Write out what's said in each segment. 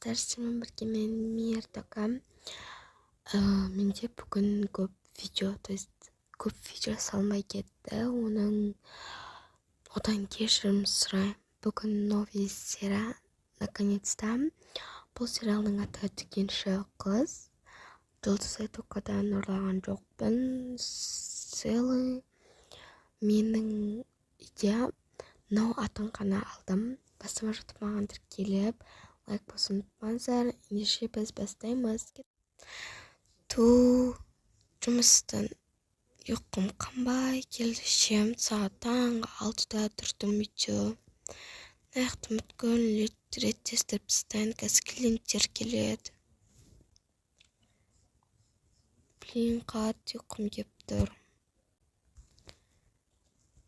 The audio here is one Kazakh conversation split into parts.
армысыздар, сіздермен бірге мен Мейірт ағам. Менде бүгін көп видео салмай кетті. Одан кешірім сұраймын. Бүгін новый серия, наконец-то. Бұл сериалдың аты «Дүкенші қыз». Жұлдыз Айтокадан ұрлаған жоқпын. Менің идеям мынау атын ғана алдым. Басыма жатып маған тіркеліп, лайк басуын ұмытпаңыздар. Ендеше біз бастаймыз. Жұмыстан ұйқым қанбай келді. Сағат таңғы 6-да тұрдым үйде. Аяқтым бүткіл реттестіріп тастайын, қазір клиенттер келеді. Қатты ұйқым кеп тұр.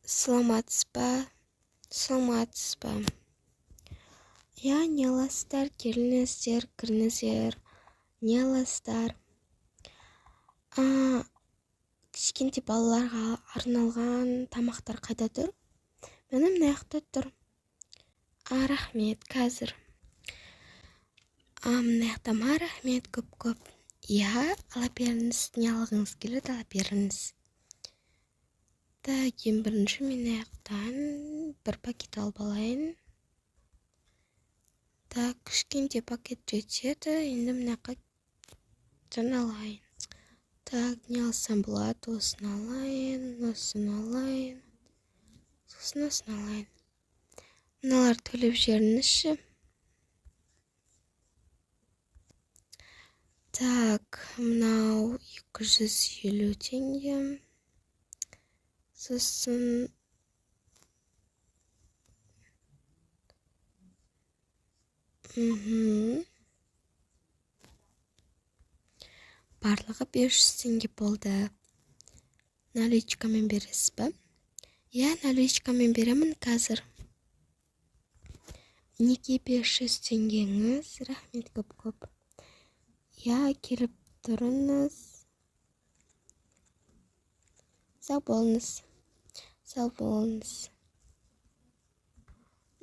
Саламатсыз ба? Я, не аласыздар, келіңіздер, кіріңіздер. Не аласыздар? Кішкентай балаларға арналған тамақтар қайда тұр? Менің мына жақта тұр. Рахмет, қазір. Мына жақта ма? Рахмет, көп. Я, ала беріңіз, не алғыңыз келеді, ала беріңіз. Ең бірінші мен аяқтан бір пакет алып алайын. Кішкентай пакет жетеді, енді мына қайтын алайын. Не алсам болады, осын алайын. Сосын алайын. Мыналар төлеп жеріңізші. Мынау 250 теңге. Сосын барлығы 500 теңге болды. Наличкамен бересіз ба? Я, наличкамен беремін қазір. Неге 500 теңгеңіз? Рахмет, көп. Я, келіп тұрыңыз. Сау болыңыз.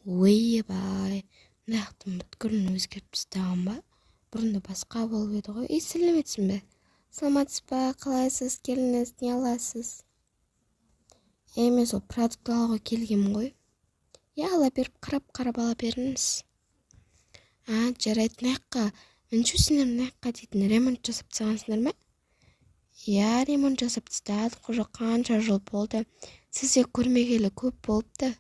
Ойбай, мынаяқтың бүткілін өзгеріп тастаған ба? Бұрында басқа болып еді ғой. Сәлеметсің бе? Саламатсыз ба? Қалайсыз? Келіңіз, не аласыз? Мен сол продукт алуға келгем ғой. Я, ала беріп, қарап ала беріңіз. Жарайды, мынаяққа. Сендер мынаяққа дейтін ремонт жасап тастағансыңдар ма? Я, ремонт жасап тастадық, уже қанша жыл болды. Сізде көрмегелі көп болыпты.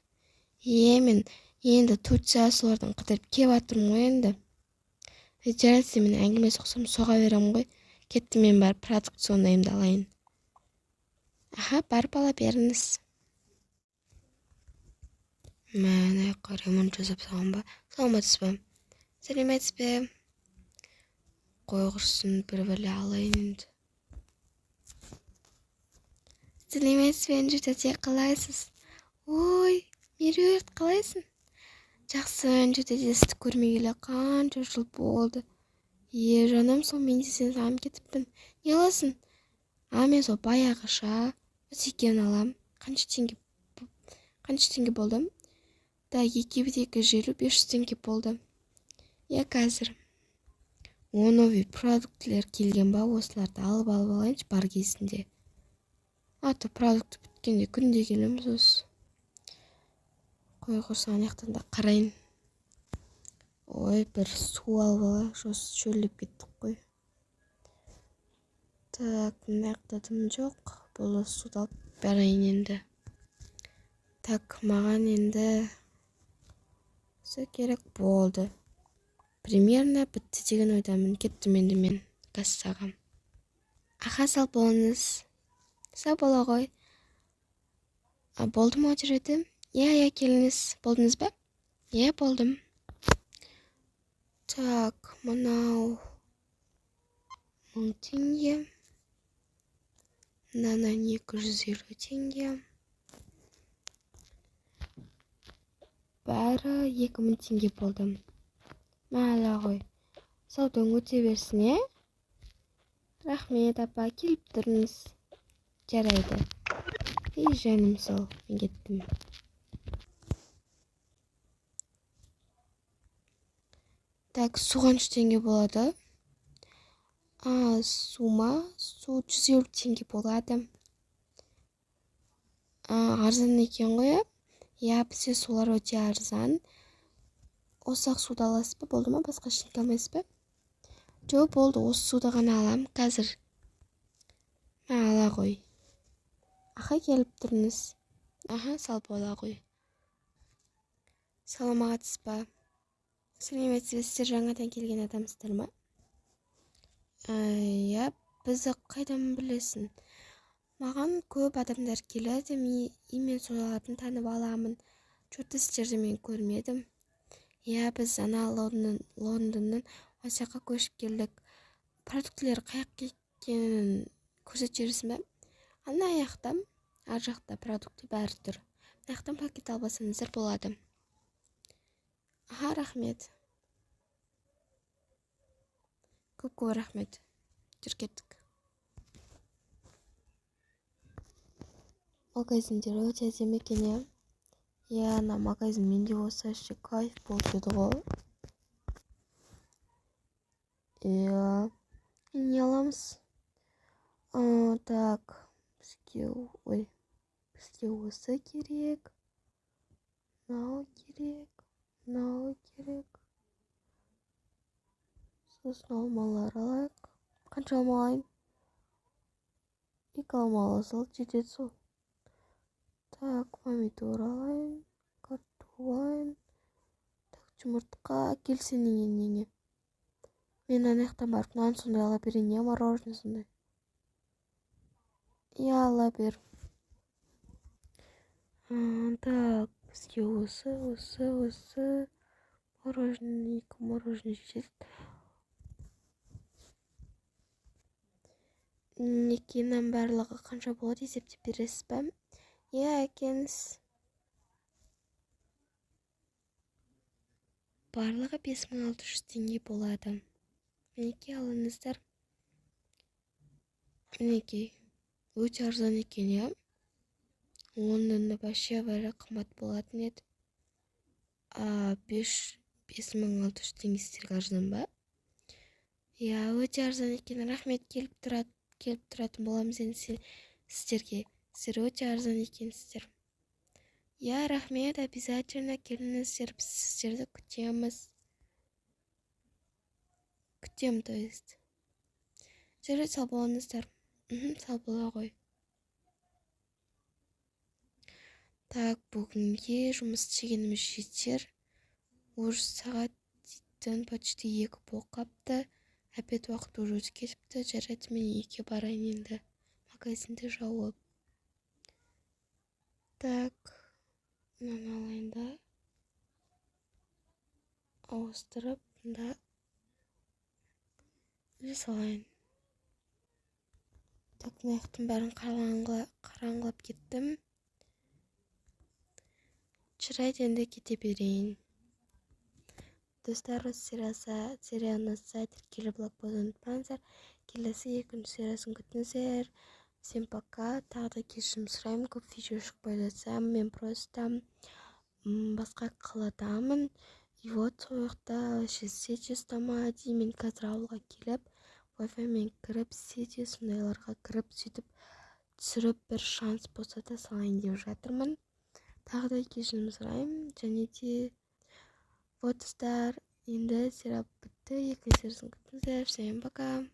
Мен енді Турция солардың қыдырып кеп атырмын ғой енді. Жарайды, мен әңгіме соқсам соға берем ғой. Кетті, мен бар продукт сондайымды алайын. Барып ала беріңіз. Аяққа ремонт жасап тастаған ба? Саламатсыз ба? Сәлеметсіз бе? Қой құрсын, бір алайын енді. Сәлеметсіз бе, тәте, қалайсыз? Ой, Меруерт, қалайсың? Жақсы, тәте, сізді көрмегелі қанша жыл болды. Жаным, сол мен де сені сағынып кетіппін. Не аласың? Мен сол баяғыша өсекені алам. Қанша теңге болды? 2-2 500 теңге болды. Я, қазір. Новый продуктілер келген ба, осыларды алып алайыншы бар кезінде. Продукты біткенде күнде келеміз осы. Қой құрсын, аяқтан да қарайын. Ой, бір су алып алайық, шөліп кеттік қой. Мына жақта дым жоқ. Бұл суды алып берейін енді. Маған енді керек болды. Примерно бітті деген ойдамын. Кеттім енді мен кассаға. Сау болыңыз. Сау бола ғой. Болды ма жүреді? Я, келіңіз. Болдыңыз ба? Я, болдым. Мынау 1000 теңге. Мынаны 250 теңге. Бәрі 2000 теңге болды. Мәлі ғой. Саудаң өте берсін, Рахмет, апа, келіп тұрыңыз. Жарайды. Жаным сол, мен кеттім. Так, су қанша теңге болады? Су ма? Су 150 теңге болады. Арзан екен ғой, иә? Бізде солар өте арзан. Осы ақ суды аласыз ба? Болды ма? Басқа ештеңе алмайсыз ба? Жоқ, болды, осы суды ғана алам қазір. Ала ғой. Аха, келіп тұрыңыз. Аха, салып ала ғой. Саламатсыз ба? Сәлеметсіз, сіздер жаңадан келген адамсыздар ма? Иә, бізді қайдан білесің? Маған көп адамдар келеді, мен солардың танып аламын. Что-то сіздерді мен көрмедім. Иә, біз ана Лондоннан осыяққа көшіп келдік. Продуктілер қаяққа екенін көрсетіп жібересің бе? Ана аяқта, ар жақта продукты бәрі тұр. Мына жақтан пакет алып алсаңыздар болады. Аха, рахмет. Көп рахмет. Жүр кеттік. Магазиндер өте әдемі екен, иә? Иә, ана магазин менде болса ше кайф болып еді ғой. Иә, не аламыз? Так, бізге осы керек. Мынау керек. Сосын алмалар алайық. Қанша алма алайын? 2 алма алсақ жетеді сол. Так, помидор алайын. Картоп алайын. Так, жұмыртқа келсін неге. Мен ана жақтан барып нан сондай ала берейін, иә, мороженое сондай. Иә, ала бер. Так, бізге осы. Мороженое, 2 мороженое жетеді. Екенің барлығы қанша болады, есептеп бересіз бе? Иә, әкеңіз. Барлығы 5600 теңге болады. Мінекей алыңыздар. Мінекей. Өте арзан екен, иә? Лондонда вообще бәрі қымбат болатын еді. 5600 теңге сіздерге арзан ба? Иә, өте арзан екен. Рахмет, келіп тұратын боламыз енді сіздерге. Сіздер өте арзан екенсіздер. Иә, рахмет, обязательно келіңіздер, біз сіздерді күтеміз. Күтем, то есть. Жүрі сау болыңыздар. Сау бола ғой. Так, бүгінге жұмыс істегеніміз жетер. Уже сағат дейтін почти 2 болып қапты. Обед уақыты уже өтіп кетіпті. Жарайды, мен 2 барайын енді. Магазинді жауып. Так, мынаны алайын да. Ауыстырып, да. Салайын. Так, мына жақтың бәрін қараңғылап кеттім. Жарайды, енді кете берейін. Достар, серияны ұнаса тіркеліп блокпостты ұмытпаңыздар. Келесі 2-ші сериясын күтіңіздер. Всем пока. Тағы да кешірім сұраймын, көп видео шықпай жатса. Мен просто басқа қаладамын. И вот сол жақта сети ұстамайды. Мен қазір ауылға келіп, Wi-Fi мен кіріп, сети сондайларға кіріп, сөйтіп түсіріп бір шанс болса да салайын деп жатырмын. Тағы да кешірім сұраймын. Және де вот достар, енді серия бітті. 2-ші сериясын күтіңіздер. Всем пока.